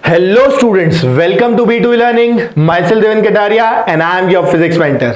Hello students, welcome to B2 Learning. Myself Devan Kataria and I am your physics mentor.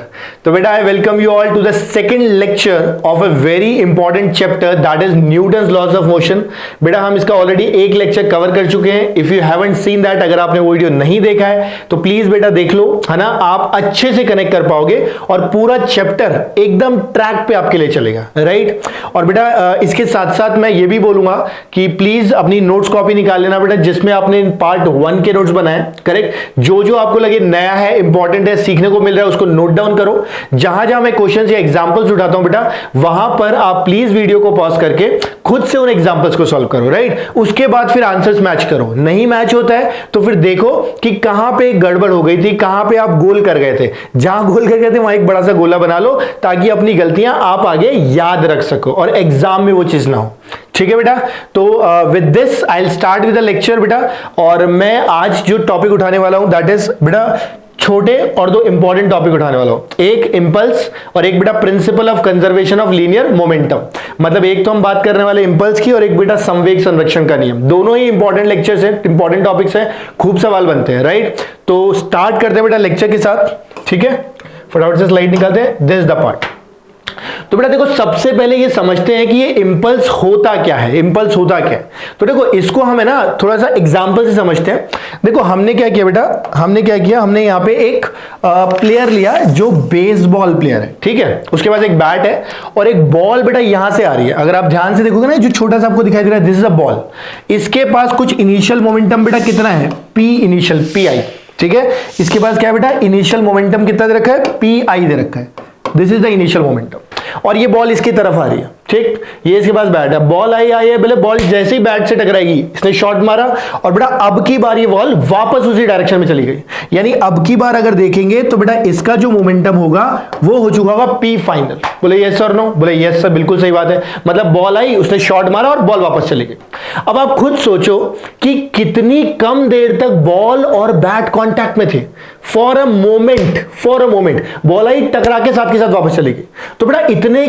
तो बेटा I welcome you all to the second lecture of a very important chapter that is Newton's laws of motion. बेटा हम इसका already एक lecture cover कर चुके हैं. If you haven't seen that, अगर आपने वो वीडियो नहीं देखा है तो प्लीज बेटा देख लो, है ना. आप अच्छे से कनेक्ट कर पाओगे और पूरा चैप्टर एकदम ट्रैक पे आपके लिए चलेगा, राइट. और बेटा इसके साथ साथ मैं ये भी बोलूंगा कि प्लीज अपनी नोट्स कॉपी निकाल लेना बेटा, जिसमें आपने पार्ट 1 के नोट्स बनाए, करेक्ट. जो जो आपको लगे नया है, इंपॉर्टेंट है, सीखने को मिल रहा है, उसको नोट डाउन करो. जहां जहां मैं क्वेश्चंस या एग्जांपल्स उठाता हूं बेटा, वहां पर आप प्लीज वीडियो को पॉज करके खुद से उन एग्जांपल्स को सॉल्व करो, राइट. उसके बाद फिर आंसर्स मैच करो. नहीं मैच होता है तो फिर देखो कि कहां पे गड़बड़ हो गई थी, कहां पे आप गोल कर गए थे. जहां गोल कर गए थे वहां एक बड़ा सा गोला बना लो, ताकि अपनी गलतियां आप आगे याद रख सको और एग्जाम में वो चीज ना हो. ठीक है बेटा. तो with this I will start with the lecture बेटा. और मैं आज जो टॉपिक उठाने वाला हूं दैट इज बेटा छोटे और दो इंपॉर्टेंट टॉपिक उठाने वाला हूं. एक इंपल्स और एक बेटा principal of conservation of linear momentum. मतलब एक तो हम बात करने वाले इंपल्स की और एक बेटा संवेग संरक्षण का नियम. दोनों ही इंपॉर्टेंट लेक्चर्स हैं, इंपॉर्टेंट टॉपिक्स हैं, खूब सवाल बनते हैं, राइट. तो स्टार्ट करते हैं बेटा लेक्चर के साथ. ठीक है, फटाफट से स्लाइड निकालते हैं. This is the part. तो बेटा देखो, सबसे पहले ये समझते हैं कि ये इंपल्स होता क्या है. इंपल्स होता क्या है, तो देखो इसको हम है ना थोड़ा सा एग्जांपल से समझते हैं. देखो हमने क्या किया बेटा, हमने यहाँ पे एक प्लेयर लिया जो बेसबॉल प्लेयर है. ठीक है, उसके पास एक बैट है और एक बॉल बेटा यहां से आ रही है. अगर आप ध्यान से देखोगे ना, जो छोटा सा आपको दिखाई दे रहा है, दिस इज अ बॉल. इसके पास कुछ इनिशियल मोमेंटम बेटा कितना है, पी इनिशियल, पी आई. ठीक है, इसके पास क्या है बेटा, इनिशियल मोमेंटम कितना दे रखा है, पी आई दे रखा है. This is the initial momentum. और ये बॉल इसकी तरफ आ रही है. ठीक, ये इसके पास बैट है, बॉल आई है, बोले बॉल जैसे ही बैट से टकराएगी, इसने शॉट मारा और बेटा अब की बार ये बॉल वापस उसी डायरेक्शन में चली गई. यानी अब की बार अगर देखेंगे तो बेटा इसका जो मोमेंटम होगा वो हो चुका होगा पी फाइनल. बोले यस और नो, बोले यस सर, बिल्कुल सही बात है. मतलब बॉल आई, उसने शॉट मारा और बॉल वापस चली गई. अब आप खुद सोचो कि कितनी कम देर तक बॉल और बैट कॉन्टैक्ट में थे. फॉर अ मोमेंट बॉल आई, टकरा के साथ वापस चली गई. तो बेटा इतने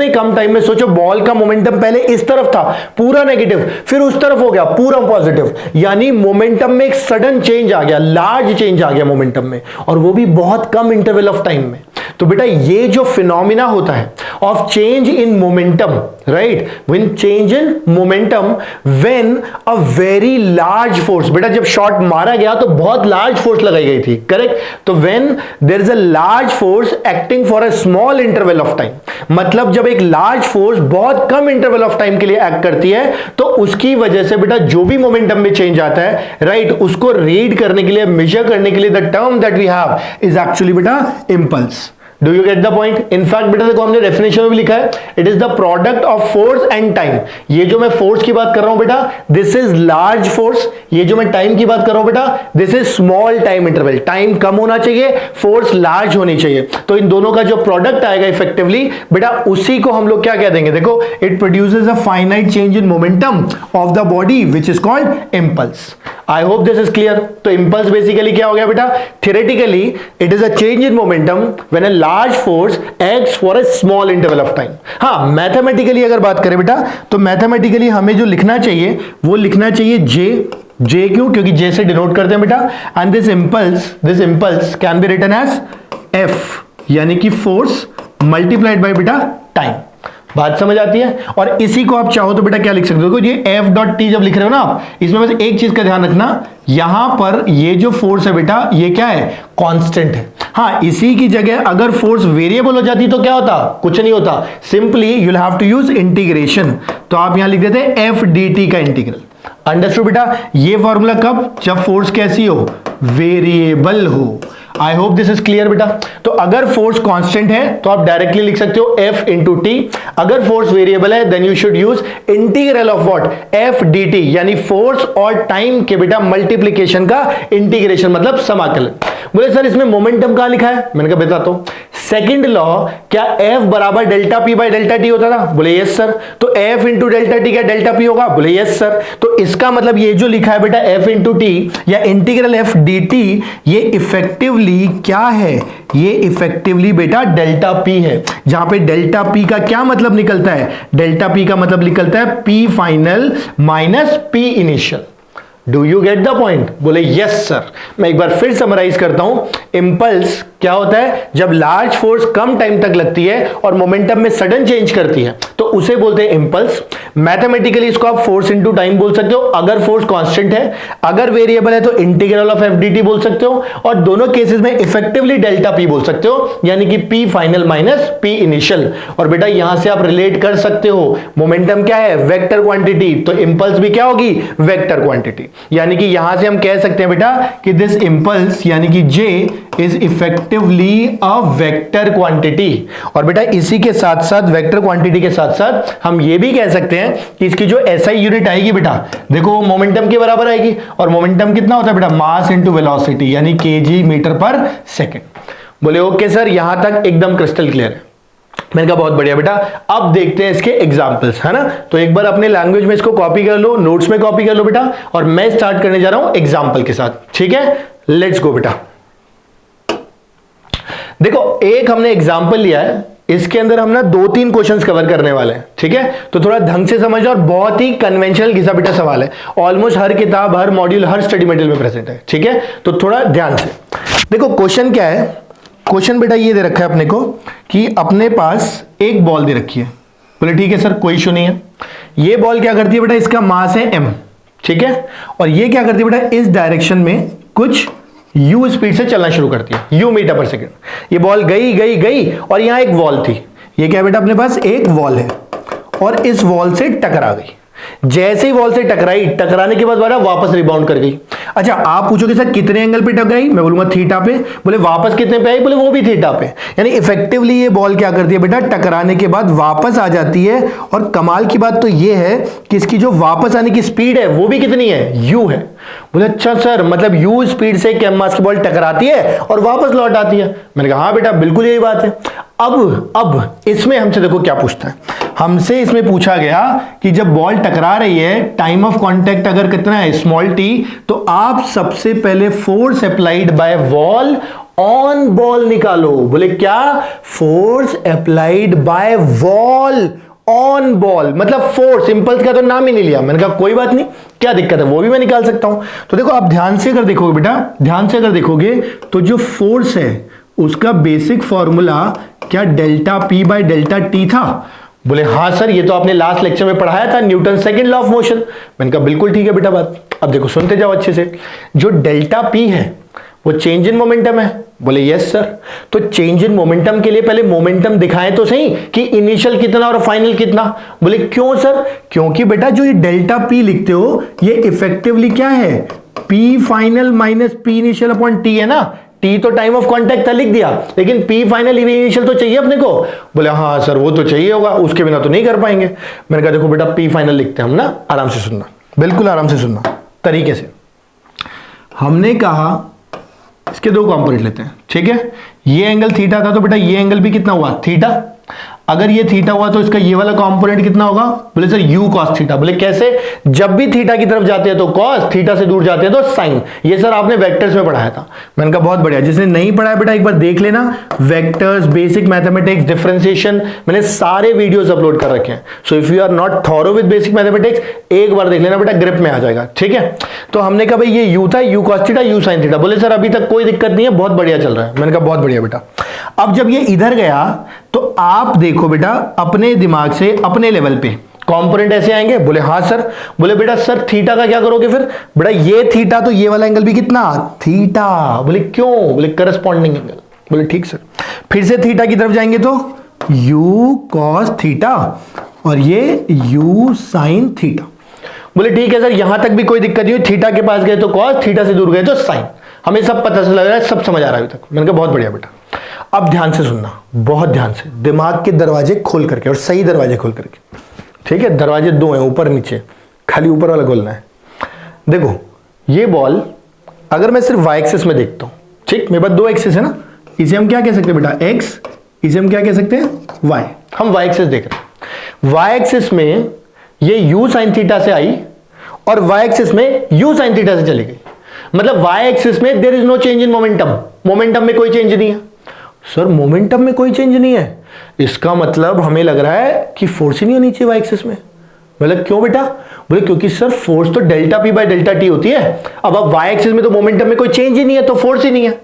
कम टाइम में सोचो, बॉल का मोमेंटम पहले इस तरफ था पूरा नेगेटिव, फिर उस तरफ हो गया पूरा पॉजिटिव. यानी मोमेंटम में एक सडन चेंज आ गया, लार्ज चेंज आ गया मोमेंटम में, और वो भी बहुत कम इंटरवल ऑफ टाइम में. तो बेटा ये जो फिनोमिना होता है of change in momentum, right, when change in momentum when a very large force, बेटा जब शॉट मारा गया तो बहुत लार्ज फोर्स लगाई गई थी, करेक्ट. तो when there is a large force acting for a small interval of time, मतलब जब एक लार्ज फोर्स बहुत कम इंटरवल ऑफ टाइम के लिए एक्ट करती है तो उसकी वजह से बेटा जो भी मोमेंटम में चेंज आता है, राइट, उसको रीड करने के लिए, मेजर करने के लिए the term that we have is actually बेटा impulse. Do you get the point. In fact बेटा देखो हमने डेफिनेशन में भी लिखा है, it is the product of force and time. ये जो मैं फोर्स की बात कर रहा हूं बेटा, दिस इज लार्ज फोर्स. ये जो मैं टाइम की बात कर रहा हूं बेटा, this is small time interval. Time कम होना चाहिए, फोर्स लार्ज होनी चाहिए. तो इन दोनों का जो प्रोडक्ट आएगा इफेक्टिवली बेटा, उसी को हम लोग क्या कह देंगे, देखो it produces a finite change in momentum of the body which is called impulse. I hope this is clear. तो इंपल्स बेसिकली क्या हो गया बेटा, theoretically it is a change in momentum when a large force acts for a small interval of time. हाँ, mathematically अगर बात करें बेटा, तो मैथमेटिकली हमें जो लिखना चाहिए वो लिखना चाहिए जे. क्यों, क्योंकि जे से डिनोट करते हैं बेटा. And this impulse can be written as F, यानी कि फोर्स मल्टीप्लाइड बाय बेटा टाइम. बात समझ आती है. और इसी को आप चाहो तो बेटा क्या लिख सकते हो, ये एफ डॉट टी जब लिख रहे हो ना आप, इसमें बस एक चीज का ध्यान रखना, यहां पर ये जो फोर्स है बेटा ये क्या है, कांस्टेंट है. हाँ, इसी की जगह अगर फोर्स वेरिएबल हो जाती तो क्या होता, कुछ नहीं होता. Simply you will have to use integration. तो आप यहां लिख देते हैं एफ डी टी का इंटीग्रल. अंडरस्टूड बेटा. ये फॉर्मूला कब, जब फोर्स कैसी हो, वेरिएबल हो. I hope this is clear बेटा. तो अगर फोर्स कांस्टेंट है तो आप डायरेक्टली लिख सकते हो एफ इंटू टी. अगर फोर्स वेरिएबल है then you should use integral of what, F D T, यानी फोर्स और टाइम के बेटा मल्टीप्लीकेशन का इंटीग्रेशन, मतलब समाकलन. बोले सर इसमें मोमेंटम कहां लिखा है, मैंने कहा बताता हूं. सेकंड लॉ, क्या एफ बराबर delta p by delta T होता था, बोले यस सर. तो एफ इंटू डेल्टा टी क्या डेल्टा पी होगा, बोले यस सर. तो इसका मतलब ये जो लिखा है बेटा एफ इंटू टी या इंटीग्रल एफ डी टी, ये इफेक्टिवली क्या है, ये इफेक्टिवली बेटा डेल्टा पी है. जहां पे डेल्टा पी का क्या मतलब निकलता है, डेल्टा पी का मतलब निकलता है P final minus p initial. Do you get the point? बोले यस सर। मैं एक बार फिर समराइज करता हूं। इंपल्स क्या होता है? जब लार्ज फोर्स कम टाइम तक लगती है और मोमेंटम में सडन चेंज करती है तो उसे बोलते हैं इंपल्स। मैथमेटिकली इसको आप फोर्स इनटू टाइम बोल सकते हो अगर फोर्स कांस्टेंट है, अगर वेरिएबल है तो integral of F D T बोल सकते हो, और दोनों केसेस में इफेक्टिवली डेल्टा पी बोल सकते हो, यानी कि P final minus p initial. और बेटा यहां से आप रिलेट कर सकते हो, मोमेंटम क्या है? वेक्टर क्वांटिटी, तो इंपल्स भी क्या होगी? Vector quantity. यानी कि यहां से हम कह सकते हैं बेटा कि दिस इंपल्स यानी कि J is effectively a vector quantity. और बेटा इसी के साथ साथ वेक्टर क्वांटिटी के साथ साथ हम ये भी कह सकते हैं कि इसकी जो एसआई यूनिट आएगी बेटा, देखो मोमेंटम के बराबर आएगी, और मोमेंटम कितना होता है बेटा? मास इनटू वेलोसिटी, यानी केजी मीटर पर सेकंड। बोले ओके सर, यहां तक एकदम क्रिस्टल क्लियर है। मैंने कहा बहुत बढ़िया बेटा, अब देखते हैं इसके एग्जांपल्स, है ना। तो एक बार अपने लैंग्वेज में इसको कॉपी कर लो, नोट्स में कॉपी कर लो बेटा, और मैं स्टार्ट करने जा रहा हूं एग्जांपल के साथ। ठीक है, लेट्स गो बेटा। देखो एक हमने एग्जांपल लिया है, इसके अंदर हम ना 2-3 क्वेश्चंस कवर करने वाले हैं। ठीक है, तो थोड़ा ढंग से समझो, और बहुत ही कन्वेंशनल घिसा पिटा सवाल है, ऑलमोस्ट हर किताब, हर मॉड्यूल, हर स्टडी मटेरियल में प्रेजेंट है। ठीक है, तो थोड़ा ध्यान से देखो। क्वेश्चन क्या है? क्वेश्चन बेटा ये दे रखा है अपने को कि अपने पास एक बॉल दे रखी है। बोले ठीक है सर, कोई इशू नहीं है। ये बॉल क्या करती है बेटा? इसका मास है m, ठीक है, और ये क्या करती है बेटा? इस डायरेक्शन में कुछ u स्पीड से चलना शुरू करती है, u मीटर पर सेकंड। ये बॉल गई गई गई, और यहां एक वॉल थी। ये क्या बेटा? अपने पास एक वॉल है, और इस वॉल से टकरा गई। जैसे ही वॉल से टकराई, टकराने के बाद वापस रिबाउंड कर गई। अच्छा, आप पूछोगे सर कितने एंगल पे टकराई? मैं बोलूंगा थीटा पे। बोले वापस कितने पे आई? बोले वो भी थीटा पे। यानी इफेक्टिवली ये बॉल क्या करती है बेटा? टकराने के बाद वापस आ जाती है, और कमाल की बात तो ये है कि इसकी जो वापस आने की स्पीड है वो भी कितनी है? u है। बोले अच्छा सर, मतलब u स्पीड से कम मास की बॉल टकराती है और वापस लौट आती है? मैंने कहा हाँ बेटा, बिल्कुल यही बात है। अब इसमें हमसे देखो क्या पूछता है। हमसे इसमें पूछा गया कि जब बॉल टकरा रही है, टाइम ऑफ कांटेक्ट अगर कितना है? स्मॉल t, तो आप सबसे पहले force applied by wall on ball निकालो। बोले क्या? Force applied by wall on ball, मतलब फोर्स। इंपल्स का तो नाम ही नहीं लिया। मैंने कहा कोई बात नहीं, क्या दिक्कत है, वो भी मैं निकाल सकता हूं। तो देखो आप ध्यान से अगर देखोगे बेटा, ध्यान से अगर देखोगे तो जो फोर्स है उसका बेसिक फॉर्मूला क्या delta p by delta T था? बोले हाँ सर, ये तो आपने लास्ट लेक्चर में पढ़ाया था, Newton second law of motion. मैंने कहा बिल्कुल ठीक है बेटा बात। अब देखो सुनते जाओ अच्छे से। जो डेल्टा पी है वो चेंज इन मोमेंटम है। बोले यस सर। तो चेंज इन मोमेंटम के लिए पहले मोमेंटम दिखाएं तो सही कि इनिशियल कितना और फाइनल कितना। बोले क्यों सर? क्योंकि बेटा जो ये डेल्टा पी लिखते हो ये इफेक्टिवली क्या है? P final minus p initial upon T है ना। टी तो टाइम ऑफ कांटेक्ट था, लिख दिया, लेकिन पी फाइनल इनिशियल तो चाहिए अपने को। बोले हाँ सर वो तो चाहिए होगा, उसके बिना तो नहीं कर पाएंगे। मैंने कहा देखो बेटा पी फाइनल लिखते हैं हम ना, आराम से सुनना, बिल्कुल आराम से सुनना तरीके से। हमने कहा इसके 2 कंपोनेंट लेते हैं, ठीक है। ये एंगल थीटा था तो बेटा ये एंगल भी कितना हुआ? थीटा। अगर ये थीटा हुआ तो इसका ये वाला कंपोनेंट कितना होगा? बोले सर u cos थीटा। बोले कैसे? जब भी थीटा की तरफ जाते हैं तो cos, थीटा से दूर जाते हैं तो sin। ये सर आपने वेक्टर्स में पढ़ाया था। मैंने कहा बहुत बढ़िया। जिसने नहीं पढ़ाया बेटा एक बार देख लेना, वेक्टर्स, बेसिक मैथमेटिक्स, डिफरेंशिएशन, मैंने सारे वीडियोस अपलोड कर रखे हैं। So if you are not thorough with basic mathematics, एक बार देख लेना बेटा, ग्रिप में आ जाएगा। ठीक है, तो हमने कहा भाई ये u था, u cos theta, u sin theta. बोले सर अभी तक कोई दिक्कत नहीं है, बहुत बढ़िया चल रहा है। मैंने कहा बहुत बढ़िया बेटा। अब जब ये इधर गया तो आप देखो बेटा अपने दिमाग से, अपने लेवल पे कंपोनेंट ऐसे आएंगे। बोले हाँ सर। बोले बेटा सर थीटा का क्या करोगे फिर? बेटा ये थीटा तो ये वाला एंगल भी कितना? थीटा। बोले क्यों? बोले करस्पॉन्डिंग एंगल। बोले ठीक सर। फिर से थीटा की तरफ जाएंगे तो u cos थीटा और ये u sin थीटा। बोले ठीक है सर, यहां तक भी कोई दिक्कत नहीं हुई। थीटा के पास गए तो cos, थीटा से दूर गए तो sin। हमें सब पता चल रहा है, सब समझ आ रहा है अभी तक। मैंने कहा बहुत बढ़िया बेटा। अब ध्यान से सुनना, बहुत ध्यान से, दिमाग के दरवाजे खोल करके, और सही दरवाजे खोल करके। ठीक है, दरवाजे 2 हैं, ऊपर नीचे, खाली ऊपर वाला खोलना है। देखो ये बॉल अगर मैं सिर्फ वाई एक्सिस में देखता हूं, ठीक, मेरे पास 2 एक्सिस है ना, इसे हम क्या कह सकते हैं बेटा? एक्स, इसे हम क्या कह सकते हैं? वाई। हम वाई एक्सिस देख रहे हैं। वाई एक्सिस में ये u sin थीटा से आई और वाई एक्सिस में u sin थीटा से चली गई। मतलब वाई एक्सिस में there is no change in momentum, momentum में कोई चेंज नहीं है। सर मोमेंटम में कोई चेंज नहीं है, इसका मतलब हमें लग रहा है कि फोर्स ही नहीं होनी चाहिए वाई एक्सिस में। मतलब क्यों बेटा? बोले क्योंकि सर फोर्स तो delta p by delta T होती है। अब वाई एक्सिस में तो मोमेंटम में कोई चेंज ही नहीं है, तो फोर्स ही नहीं है।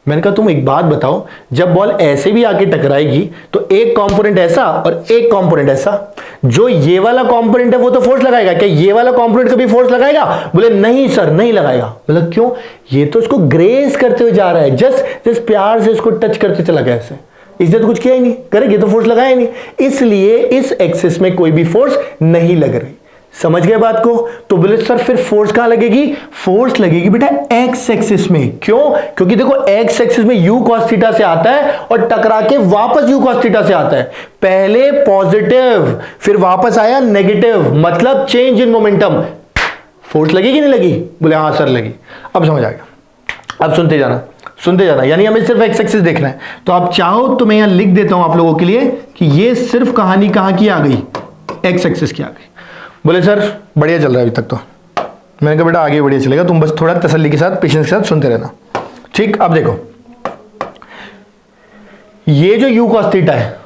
मैंने कहा तुम एक बात बताओ, जब बॉल ऐसे भी आके टकराएगी तो एक कंपोनेंट ऐसा और एक कंपोनेंट ऐसा, जो ये वाला कंपोनेंट है वो तो फोर्स लगाएगा, क्या ये वाला कंपोनेंट कभी फोर्स लगाएगा? बोले नहीं सर नहीं लगाएगा। मतलब क्यों? ये तो इसको ग्रेस करते हुए जा रहा है, जस्ट प्यार से इसको टच करते चला गया ऐसे, इसने तो कुछ किया ही नहीं, करेंगे तो फोर्स लगाया ही नहीं, इसलिए इस एक्सिस में कोई भी फोर्स नहीं लग रही। समझ गए बात को? तो बोले सर फिर फोर्स कहां लगेगी? फोर्स लगेगी बेटा एक्स एक्सिस में। क्यों? क्योंकि देखो एक्स एक्सिस में u cos थीटा से आता है और टकरा के वापस u cos थीटा से आता है। पहले पॉजिटिव फिर वापस आया नेगेटिव, मतलब चेंज इन मोमेंटम। फोर्स लगेगी नहीं लगी? बोले हाँ सर लगी। अब समझ आएगा, अब सुनते जाना, यानी हमें सिर्फ एक्स एक्सिस देखना है। तो आप चाहो तो मैं यहां लिख देता हूं आप लोगों के लिए कि ये सिर्फ कहानी कहां की आ गई? एक्स एक्सिस की आ गई। बोले सर बढ़िया चल रहा है अभी तक तो। मैंने कहा बेटा आगे बढ़िया चलेगा, तुम बस थोड़ा तसल्ली के साथ पेशेंस के साथ सुनते रहना, ठीक? अब देखो ये जो u cos थीटा है,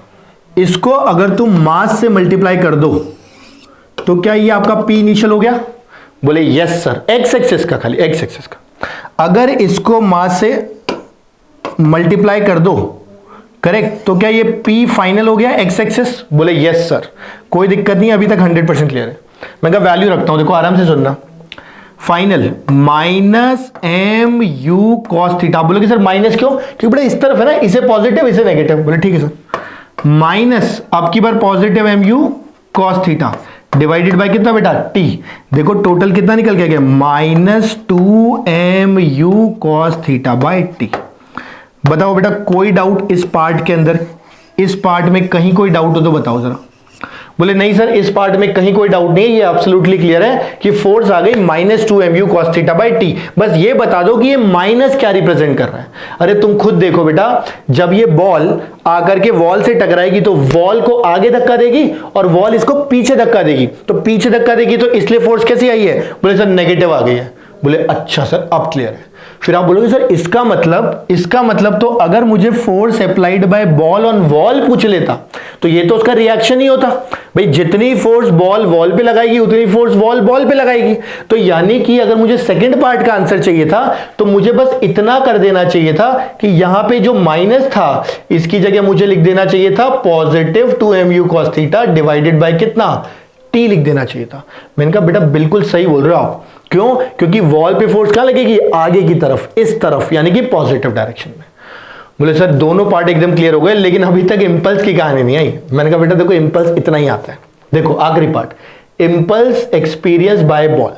इसको अगर तुम मास से मल्टीप्लाई कर दो तो क्या ये आपका p इनिशियल हो गया? बोले यस सर, एक्स एक्सिस का, खाली एक्स एक्सिस का। अगर इसको मास से मल्टीप्लाई कर दो, करेक्ट, तो क्या ये p फाइनल हो गया एक्स एक्सिस? बोले यस सर, कोई दिक्कत नहीं, अभी तक 100% क्लियर है। मैं कहा वैल्यू रखता हूं, देखो आराम से सुनना। Final minus M you cos theta. बोलोगे सर माइनस क्यों? क्योंकि बेटा इस तरफ है ना, इसे पॉजिटिव इसे नेगेटिव। बोले ठीक है सर, माइनस अब की बार positive m you cos theta divided by कितना बेटा? टी। देखो टोटल कितना निकल के गया? Minus 2mu cos theta by t. बताओ बेटा कोई डाउट इस पार्ट के अंदर? इस पार्ट में कहीं कोई डाउट हो तो बताओ जरा। बोले नहीं सर इस पार्ट में कहीं कोई डाउट नहीं है, ये एब्सोल्युटली क्लियर है कि फोर्स आ गई minus 2mu cos theta by T. बस ये बता दो कि ये माइनस क्या रिप्रेजेंट कर रहा है। अरे तुम खुद देखो बेटा, जब ये बॉल आकर के वॉल से टकराएगी तो वॉल को आगे धक्का देगी और वॉल इसको पीछे धक्का देगी, तो पीछे धक्का देगी तो इसलिए फोर्स कैसी आई है? बोले सर नेगेटिव आ गई है। बोले अच्छा सर अब क्लियर है। फिर आप बोलोगे सर इसका मतलब तो अगर मुझे force applied by ball on wall पूछ लेता तो ये तो उसका रिएक्शन ही होता। भाई जितनी फोर्स बॉल वॉल पे लगाएगी उतनी फोर्स वॉल बॉल पे लगाएगी। तो यानी कि अगर मुझे सेकंड पार्ट का आंसर चाहिए था तो मुझे बस इतना कर देना चाहिए था कि यहां पे जो माइनस था इसकी जगह मुझे लिख देना चाहिए था positive 2mu cos theta divided by कितना? टी लिख देना चाहिए था। मैंने कहा बेटा बिल्कुल सही बोल रहे हो आप। क्यों? क्योंकि वॉल पे फोर्स कहां लगेगी? आगे की तरफ, इस तरफ, यानी कि पॉजिटिव डायरेक्शन में। बोले सर दोनों पार्ट एकदम क्लियर हो गए, लेकिन अभी तक इंपल्स की कहानी नहीं आई। मैंने कहा बेटा देखो इंपल्स इतना ही आता है। देखो आखिरी part, impulse experience by ball.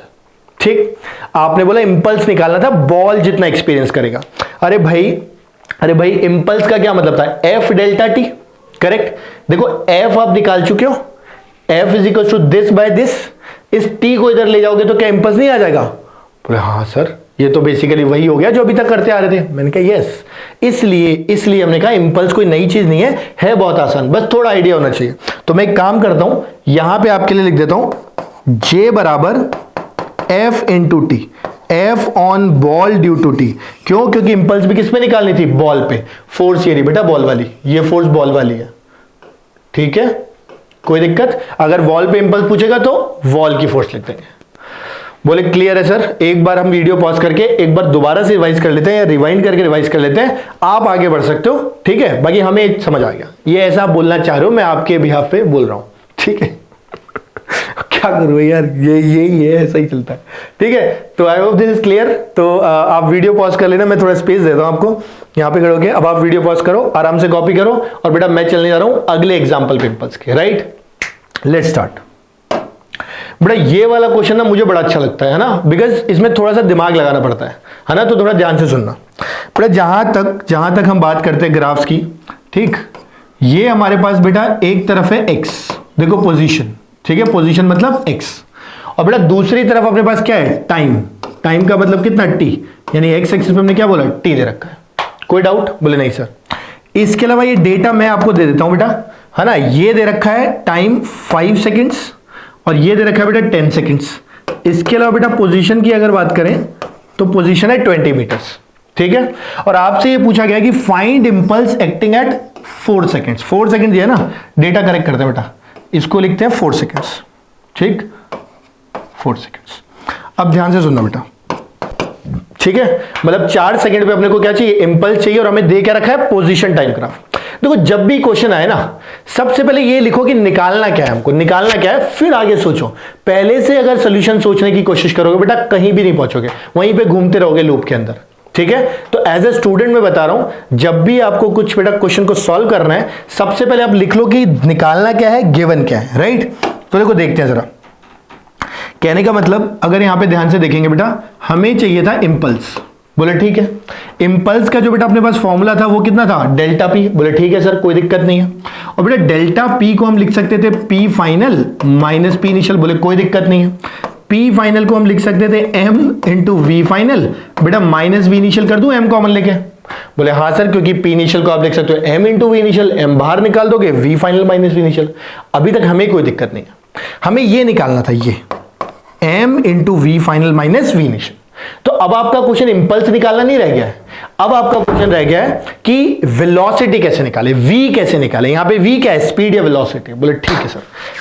ठीक, आपने बोला इंपल्स निकालना था, बॉल जितना एक्सपीरियंस करेगा। अरे भाई इंपल्स का क्या मतलब था? F delta T, correct. देखो एफ आप निकाल चुके हो, F is equal to this by this. इस टी को इधर ले जाओगे तो क्या इंपल्स नहीं आ जाएगा? बोले हाँ सर ये तो बेसिकली वही हो गया जो अभी तक करते आ रहे थे। मैंने कहा यस, इसलिए हमने कहा इंपल्स कोई नई चीज नहीं है बहुत आसान, बस थोड़ा आइडिया होना चाहिए। तो मैं एक काम करता हूं, यहां पे आपके लिए लिख देता हूं J बराबर F into T, F on ball due to T. क्यों? क्योंकि इंपल्स भी किस पे निकालनी थी? बॉल पे। फोर्स ये रही बेटा बॉल वाली, ये फोर्स बॉल वाली है। ठीक है, कोई दिक्कत? अगर वॉल पे इंपल्स पूछेगा तो वॉल की फोर्स लिख देंगे। बोले क्लियर है सर। एक बार हम वीडियो पॉज करके एक बार दोबारा से रिवाइज कर लेते हैं या रिवाइंड करके रिवाइज कर लेते हैं, आप आगे बढ़ सकते हो। ठीक है, बाकी हमें समझ आ गया, ये ऐसा आप बोलना चाह रहे हो, मैं आपके बिहाफ पे बोल रहा हूं। ठीक है क्या करूं यार, ये ऐसा ही चलता है। ठीक है, तो I hope this is clear. तो आप वीडियो पॉज कर लेना, मैं थोड़ा स्पेस देता हूं आपको यहां पे खड़े होके। अब आप वीडियो पॉज करो, आराम से कॉपी करो, और बेटा मैं चलने जा रहा हूं अगले एग्जाम्पल पे इंपल्स के। Right, let's start. बेटा ये वाला क्वेश्चन ना मुझे बड़ा अच्छा लगता है ना, बिकॉज इसमें थोड़ा सा दिमाग लगाना पड़ता है ना, तो थोड़ा ध्यान से सुनना। बेटा जहां तक हम बात करते हैं ग्राफ्स की, ठीक, ये हमारे पास बेटा एक तरफ है x, देखो पोजीशन, ठीक है, पोजीशन मतलब x, और बेटा दूसरी तरफ अपने पास क्या है? टाइम का मतलब कितना? t, यानी x एक्सिस पे हमने क्या बोला? t दे रखा है। कोई डाउट? बोले नहीं सर। इसके अलावा ये डेटा मैं आपको दे देता हूं बेटा, है ना। ये दे रखा है टाइम 5 सेकेंड्स और ये दे रखा है बेटा 10 सेकेंड्स। इसके अलावा बेटा पोजीशन की अगर बात करें तो पोजीशन है 20 मीटर्स। ठीक है, और आपसे ये पूछा गया कि find impulse acting at 4 seconds. 4 second है ना, डेटा करेक्ट करते हैं बेटा, इसको लिखते हैं 4 सेकेंड्स। ठीक, 4 सेकेंड्स। अब ध्यान से सुनना बेटा, ठीक है, मतलब 4 सेकंड पे अपने को क्या चाहिए, इंपल्स चाहिए, और हमें दे क्या रखा है, पोजीशन टाइम ग्राफ। देखो जब भी क्वेश्चन आए ना, सबसे पहले ये लिखो कि निकालना क्या है, हमको निकालना क्या है, फिर आगे सोचो। पहले से अगर सोल्यूशन सोचने की कोशिश करोगे बेटा, कहीं भी नहीं पहुंचोगे, वहीं पे घूमते रहोगे लूप के अंदर, ठीक है। तो एज ए स्टूडेंट मैं बता रहा हूं, जब भी आपको कुछ बेटा क्वेश्चन को सॉल्व करना है, सबसे पहले आप लिख लो कि निकालना क्या है, गिवन क्या है, राइट। तो देखो देखते हैं जरा, कहने का मतलब अगर यहां पे ध्यान से देखेंगे बेटा, हमें चाहिए था इंपल्स, बोले ठीक है। इंपल्स का जो बेटा अपने पास फॉर्मूला था वो कितना था, डेल्टा पी, बोले ठीक है सर कोई दिक्कत नहीं है। और बेटा डेल्टा पी को हम लिख सकते थे P final minus p initial, बोले कोई दिक्कत नहीं है। पी फाइनल को हम लिख सकते थे एम इंटू वी फाइनल, बेटा माइनस वी इनिशियल कर दूं एम कॉमन लेके, बोले हाँ सर, क्योंकि पी इनिशियल को आप लिख सकते हो M into V initial, M बाहर निकाल दोगे, V final minus V initial. अभी तक हमें कोई दिक्कत नहीं है, हमें ये निकालना था, ये M into V final minus V initial. तो अब आपका क्वेश्चन इंपल्स निकालना नहीं रह गया है, अब आपका क्वेश्चन रह गया है कि वेलोसिटी कैसे निकाले, वी कैसे निकाले। यहां पे वी क्या है, स्पीड या वेलोसिटी, बोले ठीक है सर,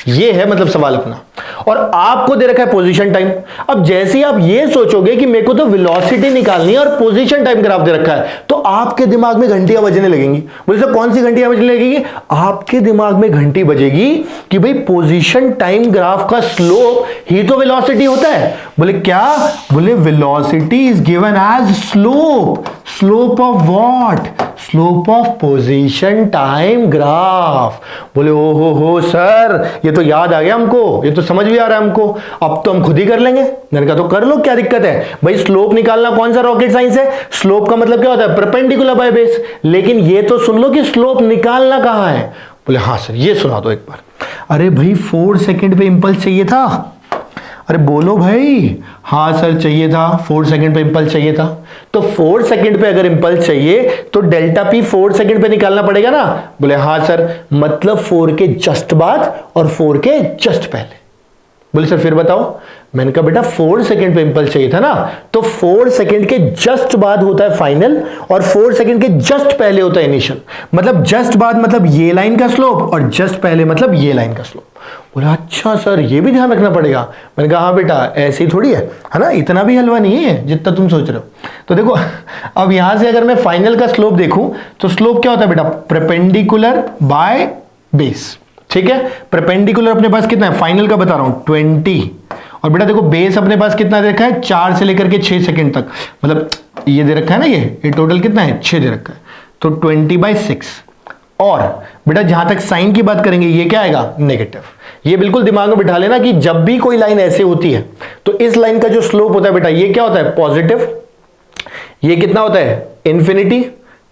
ये है मतलब सवाल अपना। और आपको दे रखा है पोजीशन टाइम। अब जैसे ही आप ये सोचोगे कि मेरे को तो वेलोसिटी निकालनी है और पोजीशन टाइम ग्राफ दे रखा है, तो आपके दिमाग में घंटियां बजने लगेंगी। बोले सर कौन सी घंटियां बजने लगेगी, आपके दिमाग में घंटी बजेगी कि भाई पोजीशन टाइम ग्राफ का स्लोप ही तो वेलोसिटी होता है। बोले क्या, बोले velocity is given as slope, slope of what, slope of position time graph. बोले ओ हो सर, ये तो याद आ गया हमको, ये तो समझ भी आ रहा है हमको, अब तो हम खुद ही कर लेंगे। मैंने कहा तो कर लो, क्या दिक्कत है भाई, स्लोप निकालना कौन सा रॉकेट साइंस है, स्लोप का मतलब क्या होता है, परपेंडिकुलर बाय बेस। लेकिन ये तो सुन लो कि स्लोप निकालना कहां है। बोले हाँ सर, ये सुना दो एक बार। अरे भाई 4 सेकंड पे इंपल्स चाहिए था, अरे बोलो भाई, हाँ सर चाहिए था, 4 सेकंड पे इंपल्स चाहिए था। तो 4 सेकंड पे अगर इंपल्स चाहिए तो डेल्टा पी 4 सेकंड पे निकालना पड़ेगा ना। बोले हाँ सर, मतलब 4 के जस्ट बाद और 4 के जस्ट पहले। बोले सर फिर बताओ। मैंने कहा बेटा 4 सेकंड पे इंपल्स चाहिए था ना, तो 4 सेकंड के जस्ट बाद होता है फाइनल और 4 सेकंड के जस्ट पहले होता है इनिशियल। मतलब जस्ट बाद मतलब ये लाइन का स्लोप और जस्ट पहले मतलब ये लाइन का स्लोप। बोला अच्छा सर, ये भी ध्यान रखना पड़ेगा। मैंने कहा हाँ बेटा, ऐसे ही थोड़ी है ना, इतना भी हलवा नहीं है जितना तुम सोच रहे हो। तो देखो अब यहां से अगर मैं फाइनल का स्लोप देखूं तो स्लोप क्या होता है बेटा, परपेंडिकुलर बाय बेस, ठीक है। परपेंडिकुलर अपने पास कितना है, फाइनल का बता रहा हूं 20, और बेटा देखो बेस अपने पास कितना दे रखा है, 4 से लेकर के 6 सेकंड तक, मतलब ये दे रखा है ना, ये टोटल कितना है, 6 दे रखा है, तो 20/6। और बेटा जहां तक साइन की बात करेंगे, ये क्या आएगा, नेगेटिव। ये बिल्कुल दिमाग में बिठा लेना कि जब भी कोई लाइन ऐसे होती है तो इस लाइन का जो स्लोप होता है बेटा, ये क्या होता है, पॉजिटिव। ये कितना होता है, इन्फिनिटी,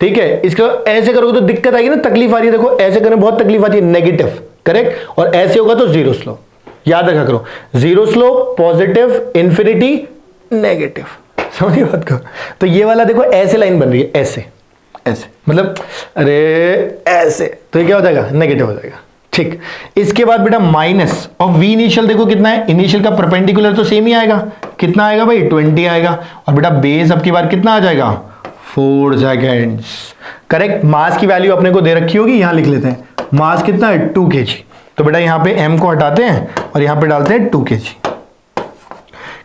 ठीक है। इसको ऐसे करोगे तो दिक्कत आएगी ना, तकलीफ आ रही है, देखो ऐसे करने बहुत तकलीफ आती है, नेगेटिव, करेक्ट। और ऐसे होगा तो जीरो स्लोप, याद रखा करो, zero slope, positive, infinity, negative, समझिए बात को। तो ये वाला देखो ऐसे लाइन बन रही है, ऐसे ऐसे, मतलब अरे ऐसे, तो ये क्या हो जाएगा, नेगेटिव हो जाएगा, ठीक। इसके बाद बेटा माइनस ऑफ वी इनिशियल, देखो कितना है, इनिशियल का परपेंडिकुलर तो सेम ही आएगा, कितना आएगा भाई, 20 आएगा। और बेटा बेस अब की बार कितना आ जाएगा, 4 सेकेंड्स, करेक्ट। मास की वैल्यू अपने को दे रखी होगी, यहां लिख लेते हैं, मास कितना है, 2 kg। तो बेटा यहां पे m को हटाते हैं और यहां पे डालते हैं 2 kg।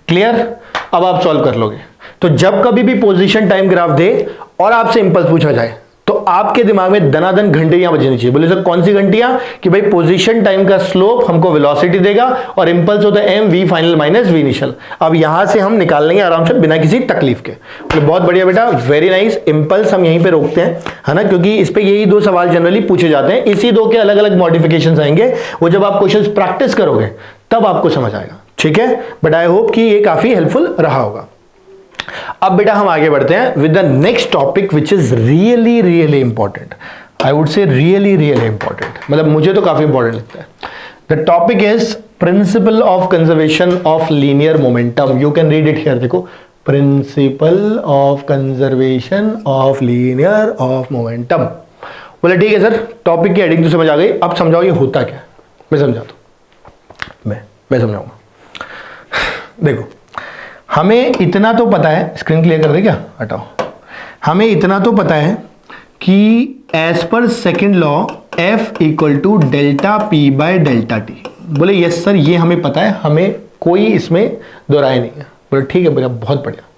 क्लियर। अब आप सॉल्व कर लोगे। तो जब कभी भी पोजीशन टाइम ग्राफ दे और आपसे इंपल्स पूछा जाए तो आपके दिमाग में दनादन घंटियां बजनी चाहिए। बोले सर कौन सी घंटियां, कि भाई पोजीशन टाइम का स्लोप हमको वेलोसिटी देगा और इंपल्स होता है M V final minus V initial. अब यहां से हम निकाल लेंगे आराम से बिना किसी तकलीफ के। बोले बहुत बढ़िया बेटा, वेरी नाइस। इंपल्स हम यहीं पे रोकते हैं, है ना, क्योंकि इस पे यही 2 सवाल जनरली पूछे जाते हैं। इसी 2 के अलग अलग मॉडिफिकेशन आएंगे, वो जब आप क्वेश्चन प्रैक्टिस करोगे तब आपको समझ आएगा, ठीक है। बट आई होप कि ये काफी हेल्पफुल रहा होगा। अब बेटा हम आगे बढ़ते हैं with the next topic which is really really important. I would say really really important, मतलब मुझे तो काफी इंपॉर्टेंट लगता है। The topic is principle of conservation of linear momentum. You can read it here, देखो, principle of conservation of linear of momentum. बोले ठीक है सर, टॉपिक की हेडिंग तो समझ आ गई, अब समझाओ ये होता क्या है। मैं समझाता हूं, मैं समझाऊंगा। देखो हमें इतना तो पता है, स्क्रीन क्लियर कर दे क्या, हटाओ। हमें इतना तो पता है कि as per second law F equal to delta P by delta T. बोले यस सर ये हमें पता है, हमें कोई इसमें दो राय नहीं है। बोले ठीक है बेटा बहुत बढ़िया।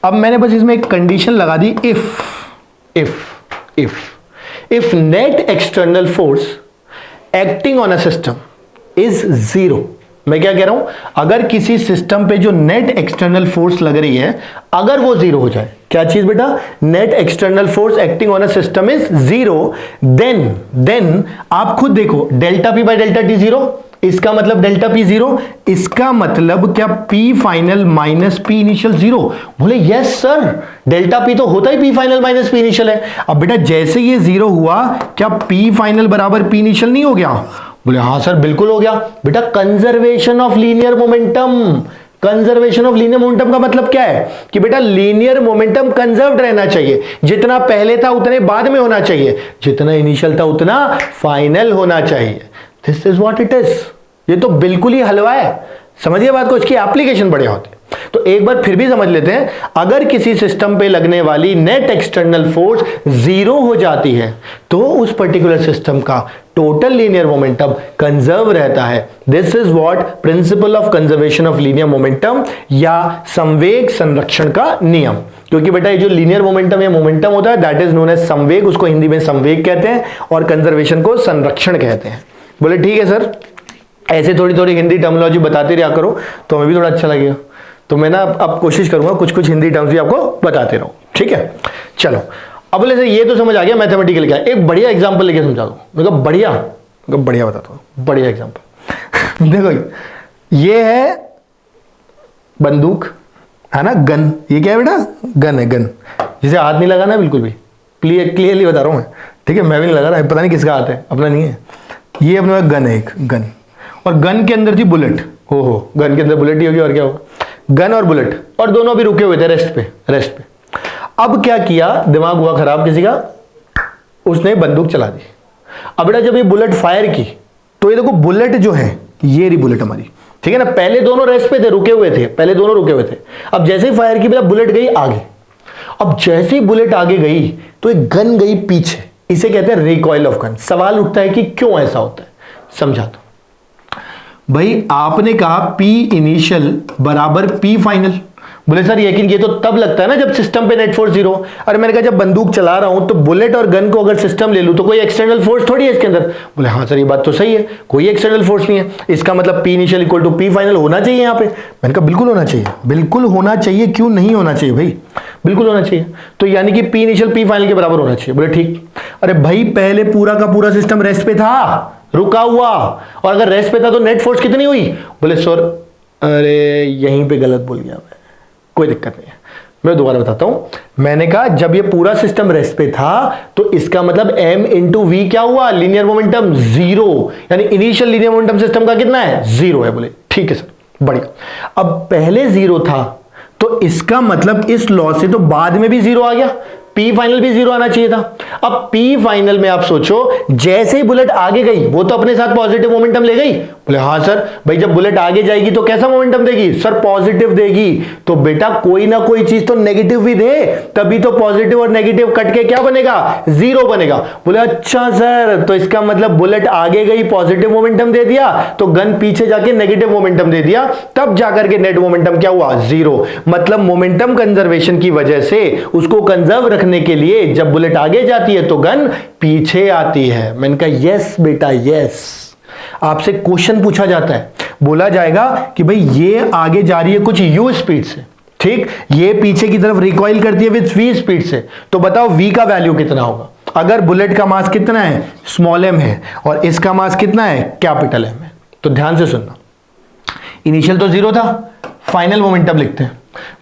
अब मैंने बस इसमें एक कंडीशन लगा दी, if net external force acting on a system is zero. मैं क्या कह रहा हूं, अगर किसी सिस्टम पे जो नेट एक्सटर्नल फोर्स लग रही है अगर वो जीरो हो जाए, क्या चीज बेटा, net external force acting on a system is zero, then आप खुद देखो delta p by delta t zero, इसका मतलब डेल्टा पी जीरो, इसका मतलब क्या p final minus p initial zero. बोले यस सर डेल्टा पी तो होता ही p final minus p initial है। अब बेटा जैसे ये जीरो हुआ क्या पी फाइनल बराबर पी इनिशियल नहीं हो गया? बोले हाँ सर बिल्कुल हो गया। बेटा conservation of linear momentum, conservation of linear momentum का मतलब क्या है कि बेटा लीनियर मोमेंटम कंजर्व्ड रहना चाहिए, जितना पहले था उतने बाद में होना चाहिए, जितना इनिशियल था उतना फाइनल होना चाहिए। This is what it is. ये तो बिल्कुल ही हलवा है, समझिए बात को, इसकी एप्लीकेशन बढ़िया होती है। तो एक बार फिर भी समझ लेते हैं, अगर किसी सिस्टम पे लगने वाली नेट एक्सटर्नल फोर्स जीरो हो जाती है तो उस पर्टिकुलर सिस्टम का टोटल लीनियर मोमेंटम कंजर्व रहता है। This is what principal of conservation of linear momentum या संवेग संरक्षण का नियम। क्योंकि बेटा ये जो लीनियर मोमेंटम या मोमेंटम होता है दैट इज नोन एज संवेग, उसको हिंदी में संवेग कहते हैं और कंजर्वेशन को संरक्षण कहते हैं। बोले ठीक है सर, ऐसे थोड़ी थोड़ी हिंदी टर्मिनोलॉजी बताते रहा करो तो हमें भी थोड़ा अच्छा लगेगा। तो मैं ना अब कोशिश करूंगा कुछ कुछ हिंदी टर्म्स भी आपको बताते रहूं, ठीक है। चलो अब बोले सर ये तो समझ आ गया मैथमेटिकल क्या, एक बढ़िया एग्जांपल लेके समझा दो। मैं कहा बढ़िया बताता हूं, बढ़िया एग्जांपल देखो ये है बंदूक है ना, गन, ये क्या है बेटा, गन है, गन जिसे हाथ नहीं लगाना बिल्कुल भी, क्लियरली बता रहा हूं मैं, ठीक है, मैं भी नहीं लगा रहा, पता नहीं किसका हाथ है, अपना नहीं है। ये अपने गन है, एक गन, और गन के अंदर थी बुलेट। हो गन के अंदर बुलेट ही होगी और क्या होगा, गन और बुलेट, और दोनों भी रुके हुए थे रेस्ट पे। अब क्या किया, दिमाग हुआ खराब किसी का, उसने बंदूक चला दी। अब बेटा जब ये बुलेट फायर की तो ये देखो बुलेट जो है ये रही बुलेट हमारी, ठीक है ना, पहले दोनों रेस्ट पे थे, रुके हुए थे, अब जैसे ही फायर की बेटा बुलेट गई आगे। अब जैसे ही बुलेट आगे गई तो एक गन गई पीछे, इसे कहते हैं रिकॉइल ऑफ गन। सवाल उठता है कि क्यों ऐसा होता है, समझा दो भाई। आपने कहा P इनिशियल बराबर P फाइनल। बोले सर लेकिन ये तो तब लगता है ना जब सिस्टम पे नेट फोर्स जीरो। अरे मैंने कहा जब बंदूक चला रहा हूं तो बुलेट और गन को अगर सिस्टम ले लूं तो कोई एक्सटर्नल फोर्स थोड़ी है इसके अंदर। बोले हाँ सर ये बात तो सही है, कोई एक्सटर्नल फोर्स नहीं है, इसका मतलब P initial equal to P final होना चाहिए यहाँ पे। मैंने कहा बिल्कुल होना चाहिए, बिल्कुल होना चाहिए, क्यों नहीं होना चाहिए भाई, बिल्कुल होना चाहिए। तो यानी कि P इनिशियल P फाइनल के बराबर होना चाहिए। बोले ठीक। अरे भाई पहले पूरा का पूरा सिस्टम रेस्ट पे था, रुका हुआ, और अगर रेस्ट पे था तो नेट फोर्स कितनी हुई। बोले सर अरे यहीं पे गलत बोल गया मैं, कोई दिक्कत नहीं है, मैं दोबारा बताता हूं। मैंने कहा जब ये पूरा सिस्टम रेस्ट पे था तो इसका मतलब m इंटू वी क्या हुआ, लीनियर मोमेंटम जीरो, यानी इनिशियल लीनियर मोमेंटम सिस्टम का कितना है, जीरो है। बोले ठीक है सर, बढ़िया। अब पहले जीरो था तो इसका मतलब इस लॉ से तो बाद में भी जीरो आ गया, P फाइनल भी जीरो आना चाहिए था। अब P फाइनल में आप सोचो जैसे ही बुलेट आगे गई वो तो अपने साथ पॉजिटिव मोमेंटम ले गई। बोले हाँ सर, भाई जब बुलेट आगे जाएगी तो कैसा मोमेंटम देगी, सर पॉजिटिव देगी। तो बेटा कोई ना कोई चीज तो नेगेटिव भी दे, तभी तो पॉजिटिव और नेगेटिव कट के क्या बनेगा, जीरो बनेगा। बोले अच्छा सर, तो इसका मतलब बुलेट आगे गई पॉजिटिव मोमेंटम दे दिया, तो गन पीछे जाके नेगेटिव मोमेंटम दे दिया, तब जाकर के नेट मोमेंटम क्या हुआ, जीरो। मतलब मोमेंटम कंजर्वेशन की वजह से उसको कंजर्व रखने के लिए जब बुलेट आगे जाती है तो गन पीछे आती है। मैंने कहा यस बेटा यस। आपसे क्वेश्चन पूछा जाता है, बोला जाएगा कि भाई ये आगे जा रही है कुछ u स्पीड से, ठीक, ये पीछे की तरफ रिकॉइल करती है विद v स्पीड से, तो बताओ v का वैल्यू कितना होगा। अगर बुलेट का मास कितना है, स्मॉल m है, और इसका मास कितना है, कैपिटल M है। तो ध्यान से सुनना, इनिशियल तो जीरो था, फाइनल मोमेंटम लिखते हैं,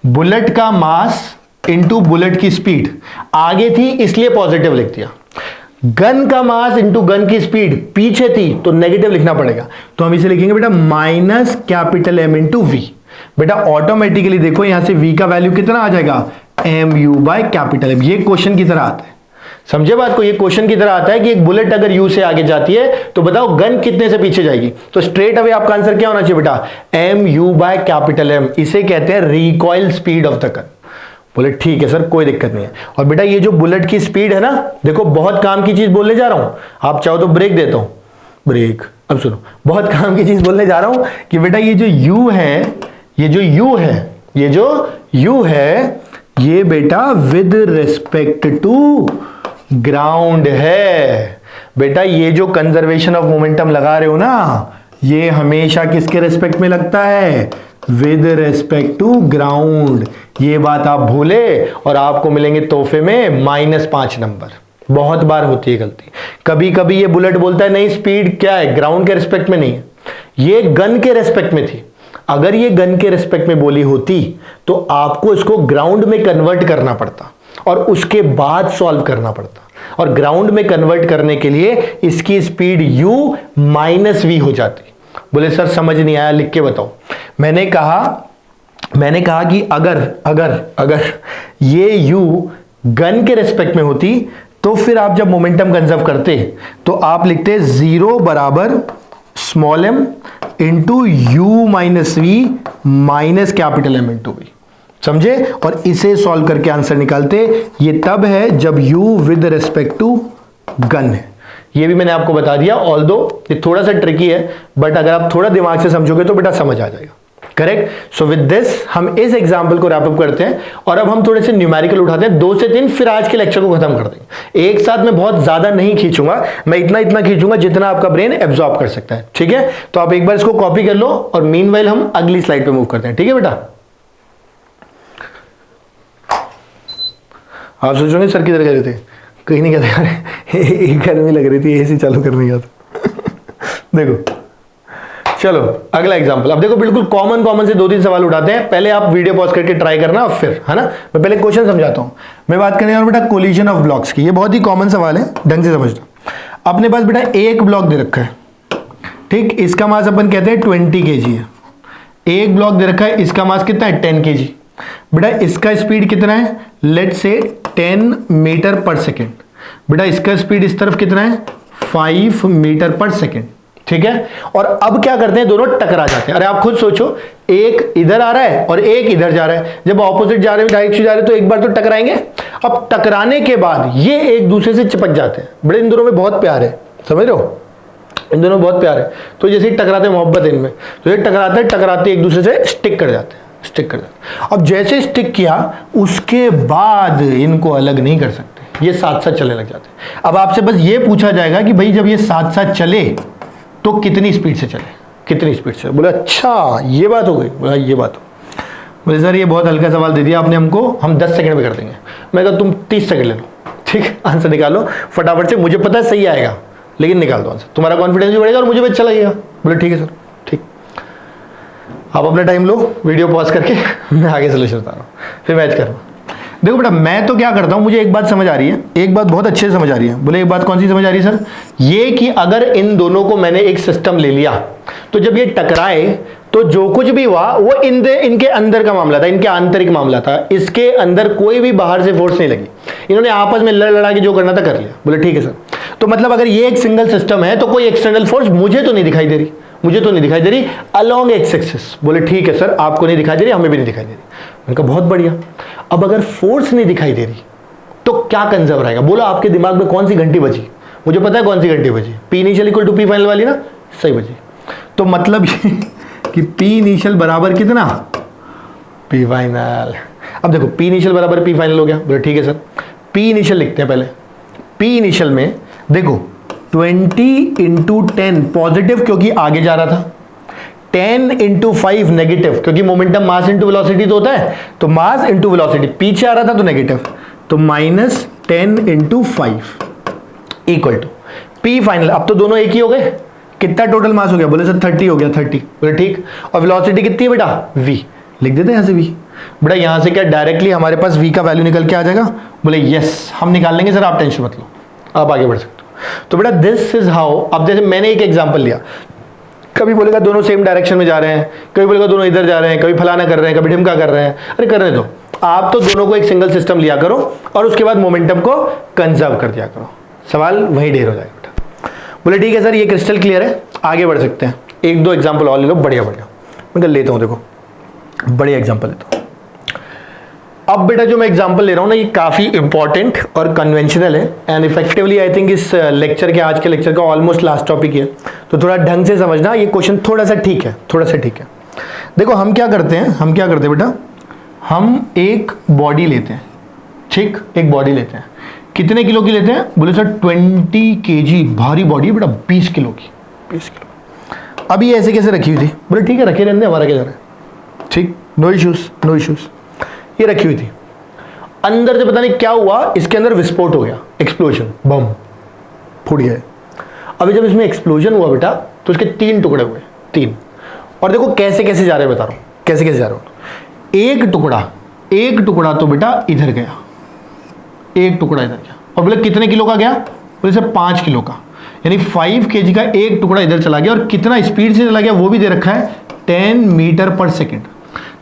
बुलेट का मास इंटू बुलेट की स्पीड, आगे थी इसलिए पॉजिटिव लिख दिया, गन का मास इंटू गन की स्पीड पीछे थी तो नेगेटिव लिखना पड़ेगा। तो हम इसे लिखेंगे बेटा minus capital M into V. बेटा ऑटोमेटिकली देखो यहां से v का वैल्यू कितना आ जाएगा, mu बाय कैपिटल M। ये क्वेश्चन की तरह आता है, समझे बात को, ये क्वेश्चन की तरह आता है कि एक बुलेट अगर u से आगे जाती है तो बताओ गन कितने से पीछे जाएगी। तो स्ट्रेट अवे आपका आंसर क्या होना चाहिए बेटा, mu बाय कैपिटल M। इसे कहते हैं recoil speed of the gun. बोले ठीक है सर, कोई दिक्कत नहीं है। और बेटा ये जो बुलेट की स्पीड है ना, देखो बहुत काम की चीज बोलने जा रहा हूं, आप चाहो तो ब्रेक देता हूं, ब्रेक अब सुनो, बहुत काम की चीज बोलने जा रहा हूं कि बेटा ये जो u है, ये जो u है, ये जो u है, ये बेटा विद रिस्पेक्ट टू ग्राउंड है। बेटा ये जो कंजर्वेशन ऑफ मोमेंटम लगा रहे हो ना, ये हमेशा किसके रिस्पेक्ट में लगता है? With respect to ground. ये बात आप भूले और आपको मिलेंगे तोहफे में -5 नंबर। बहुत बार होती है गलती। कभी कभी ये बुलेट बोलता है नहीं स्पीड क्या है, ग्राउंड के रिस्पेक्ट में नहीं है, ये गन के रिस्पेक्ट में थी। अगर ये गन के रिस्पेक्ट में बोली होती तो आपको इसको ग्राउंड में कन्वर्ट करना पड़ता और उसके बाद सॉल्व करना पड़ता, और ग्राउंड में कन्वर्ट करने के लिए इसकी स्पीड u -v हो जाती। बोले सर समझ नहीं आया, लिख के बताओ। मैंने कहा कि अगर ये u गन के रेस्पेक्ट में होती तो फिर आप जब मोमेंटम कंजर्व करते तो आप लिखते 0 बराबर small m into u minus V minus capital M into V. समझे? और इसे सॉल्व करके आंसर निकालते। ये तब है जब u with respect to gun है। ये भी मैंने आपको बता दिया, ऑल्दो ये थोड़ा सा ट्रिकी है, बट अगर आप थोड़ा दिमाग से समझोगे तो बेटा समझ आ जाएगा। करेक्ट। सो विद दिस हम इस एग्जांपल को रैप अप करते हैं और अब हम थोड़े से न्यूमेरिकल उठाते हैं, 2 से 3, फिर आज के लेक्चर को खत्म कर देंगे। एक साथ मैं बहुत ज्यादा नहीं खींचूंगा, मैं इतना खींचूंगा जितना आपका ब्रेन एब्जॉर्ब कर सकता है। ठीक है, तो आप एक बार इसको कॉपी कर लो और मीनवाइल हम अगली स्लाइड पे मूव करते हैं। ठीक है बेटा, आप सोचोगे सर किधर गए थे? कहीं नहीं गए थे, एक गर्मी लग रही थी, एसी चालू करने गया था। देखो चलो अगला एग्जांपल। अब देखो बिल्कुल कॉमन से 2-3 सवाल उठाते हैं। पहले आप वीडियो पॉज करके ट्राई करना और फिर, है ना, मैं पहले क्वेश्चन समझाता हूं। मैं बात करने जा रहा हूं बेटा कोलिजन ऑफ ब्लॉक्स की। ये बहुत ही कॉमन सवाल है, ढंग से समझना। अपने पास बेटा एक ब्लॉक दे रखा है, ठीक, इसका मास अपन कहते हैं 20 kg है। एक ब्लॉक दे रखा है, इसका मास कितना है? 10 kg। बेटा इसका स्पीड कितना है? लेट से 10 मीटर पर सेकेंड। बेटा इसका स्पीड इस तरफ कितना है? 5 मीटर पर सेकेंड। ठीक है, और अब क्या करते हैं, दोनों टकरा जाते हैं। अरे आप खुद सोचो, एक इधर आ रहा है और एक इधर जा रहा है। जब ऑपोजिट जा रहे हैं, डायरेक्ट जा रहे हैं, तो एक बार तो टकराएंगे। अब टकराने के बाद ये एक दूसरे से चिपक जाते हैं। बड़े इन दोनों में बहुत प्यार है, समझ रहे हो, इन दोनों में बहुत प्यार है। तो जैसे ही टकराते, मोहब्बत है इनमें, तो ये टकराते एक दूसरे से स्टिक कर जाते हैं। अब जैसे स्टिक किया उसके बाद इनको अलग नहीं कर सकते, ये साथ साथ चलने लग जाते हैं। अब आपसे बस ये पूछा जाएगा कि भाई जब ये साथ साथ चले तो कितनी स्पीड से चले, कितनी स्पीड से। बोले अच्छा ये बात हो गई। बोला ये बात हो। बोले सर ये बहुत हल्का सवाल दे दिया आपने हमको, हम 10 सेकंड में कर देंगे। मैं कहा तुम 30 सेकंड ले लो, ठीक, आंसर निकालो फटाफट से। मुझे पता है सही आएगा, लेकिन निकाल दो आंसर, तुम्हारा कॉन्फिडेंस भी बढ़ेगा और मुझे भी अच्छा लगेगा। बोले ठीक है सर, ठीक, आप अपना टाइम लो, वीडियो पॉज करके मैं आगे सोल्यूशन बता रहा हूँ, फिर मैच कर रहा हूँ। देखो बेटा मैं तो क्या करता हूं, मुझे एक बात समझ आ रही है, एक बात बहुत अच्छे से समझ आ रही है। बोले एक बात कौन सी समझ आ रही है सर? ये कि अगर इन दोनों को मैंने एक सिस्टम ले लिया तो जब ये टकराए तो जो कुछ भी हुआ वो इनके अंदर का मामला था, इनके आंतरिक मामला था। इसके अंदर कोई भी बाहर से फोर्स नहीं लगी, इन्होंने आपस में लड़ा के जो करना था कर लिया। बोले ठीक है सर। तो मतलब अगर ये एक सिंगल सिस्टम है तो कोई एक्सटर्नल फोर्स मुझे तो नहीं दिखाई दे रही, अलोंग एक्स एक्सिस। बोले ठीक है सर, आपको नहीं दिखाई दे रही, हमें भी नहीं दिखाई दे रही। उनका बहुत बढ़िया। अब अगर फोर्स नहीं दिखाई दे रही तो क्या कंजर्व रहेगा? बोलो आपके दिमाग में कौन सी घंटी बजी? मुझे पता है कौन सी घंटी बजी, P initial equal to P final वाली ना, सही बजी। तो मतलब ये कि पी इनिशियल बराबर कितना? P final. अब देखो पी इनिशियल बराबर पी फाइनल हो गया। बोले ठीक है सर, पी इनिशियल लिखते हैं पहले। पी इनिशियल में देखो 20 इंटू 10 पॉजिटिव क्योंकि आगे जा रहा था, 10 इंटू 5 नेगेटिव क्योंकि मोमेंटम मास इंटू वेलोसिटी तो होता है, तो मास इंटू वेलोसिटी, पीछे आ रहा था तो नेगेटिव, तो -10 into 5 equal to P final. अब तो दोनों एक ही हो गए। कितना टोटल मास हो गया? बोले सर 30 हो गया, 30। बोले ठीक, और वेलोसिटी कितनी है बेटा? v। लिख देते हैं यहाँ से v। बेटा यहाँ से क्या डायरेक्टली हमारे पास v का वैल्यू निकल के आ जाएगा? बोले यस, हम निकाल लेंगे सर, आप टेंशन मत लो, आप आगे बढ़ सकते हो। तो बेटा दिस इज हाउ। अब जैसे मैंने एक एग्जांपल लिया, कभी बोलेगा दोनों सेम डायरेक्शन में जा रहे हैं, कभी बोलेगा दोनों इधर जा रहे हैं, कभी फलाना कर रहे हैं, कभी ढिमका कर रहे हैं। अरे करने दो, आप तो दोनों को एक सिंगल सिस्टम लिया करो और उसके बाद मोमेंटम को कंजर्व कर दिया करो, सवाल वहीं ढेर हो जाएगा बेटा। बोले ठीक है सर, ये क्रिस्टल क्लियर है, आगे बढ़ सकते हैं। 1-2 एग्जाम्पल और ले लो, बढ़िया। मैं लेता हूँ, देखो बढ़िया एग्जाम्पल लेता हूँ। अब बेटा जो मैं एग्जांपल ले रहा हूँ ना, ये काफ़ी इंपॉर्टेंट और कन्वेंशनल है एंड इफेक्टिवली आई थिंक इस लेक्चर के, आज के लेक्चर का ऑलमोस्ट लास्ट टॉपिक है, तो थोड़ा ढंग से समझना। ये क्वेश्चन थोड़ा सा ठीक है, थोड़ा सा ठीक है। देखो हम क्या करते हैं बेटा, हम एक बॉडी लेते हैं, ठीक, एक बॉडी लेते हैं। कितने किलो की लेते हैं? बोले सर 20 kg भारी बॉडी बेटा, 20 किलो की, 20 किलो। अभी ऐसे कैसे रखी हुई थी? बोले ठीक है, रखे रहने, हमारा क्या जा रहा है, ठीक, नो इश्यूज नो इश्यूज। ये रखी हुई थी, अंदर से पता नहीं क्या हुआ, इसके अंदर विस्फोट हो गया, एक्सप्लोजन, बम फूट गया। अभी जब इसमें एक्सप्लोजन हुआ बेटा, तो इसके 3 टुकड़े हुए, 3। और देखो कैसे कैसे जा रहे हैं, बता रहा हूं कैसे कैसे जा रहा हूं। एक टुकड़ा तो बेटा इधर गया, एक टुकड़ा इधर गया, और बोले कितने किलो का गया? बोले सर 5 किलो का, यानी 5 kg का एक टुकड़ा इधर चला गया। और कितना स्पीड से चला गया वो भी दे रखा है, 10 मीटर पर सेकेंड,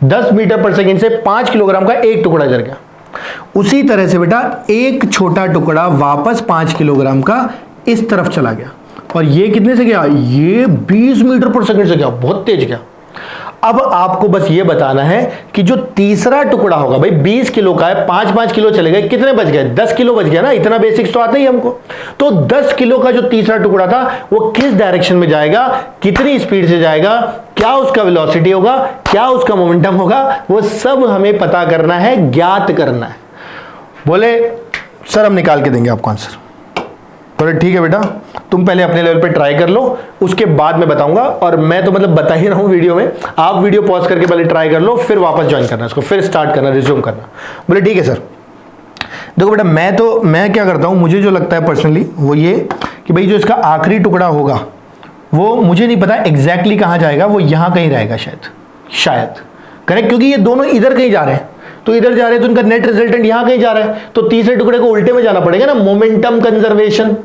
10 मीटर पर सेकेंड से 5 किलोग्राम का एक टुकड़ा इधर गया। उसी तरह से बेटा एक छोटा टुकड़ा वापस 5 किलोग्राम का इस तरफ चला गया, और ये कितने से गया? ये 20 मीटर पर सेकेंड से गया, बहुत तेज गया। अब आपको बस ये बताना है कि जो तीसरा टुकड़ा होगा, भाई 20 किलो का है, 5-5 किलो चले गए, कितने बच गए? 10 किलो बच गया ना, इतना बेसिक्स तो आता ही हमको। तो 10 किलो का जो तीसरा टुकड़ा था वो किस डायरेक्शन में जाएगा, कितनी स्पीड से जाएगा, क्या उसका वेलोसिटी होगा, क्या उसका मोमेंटम होगा, वो सब हमें पता करना है, ज्ञात करना है। बोले सर हम निकाल के देंगे आपको आंसर। बोले ठीक है बेटा, तुम पहले अपने लेवल पे ट्राई कर लो, उसके बाद मैं बताऊंगा। और मैं तो मतलब बता ही रहा हूं वीडियो में, आप वीडियो पॉज करके पहले ट्राई कर लो, फिर वापस ज्वाइन करना इसको, फिर स्टार्ट करना, रिज्यूम करना। बोले ठीक है सर। देखो बेटा मैं क्या करता हूं, मुझे जो लगता है पर्सनली वो ये कि भाई जो इसका आखिरी टुकड़ा होगा वो मुझे नहीं पता एग्जैक्टली कहां जाएगा, वो यहां कहीं रहेगा शायद करेक्ट, क्योंकि ये दोनों इधर कहीं जा रहे हैं, तो इधर जा रहे हैं तो इनका नेट रिजल्टेंट यहां कहीं जा रहा है, तो तीसरे टुकड़े को उल्टे में जाना पड़ेगा ना, मोमेंटम कंजर्वेशन।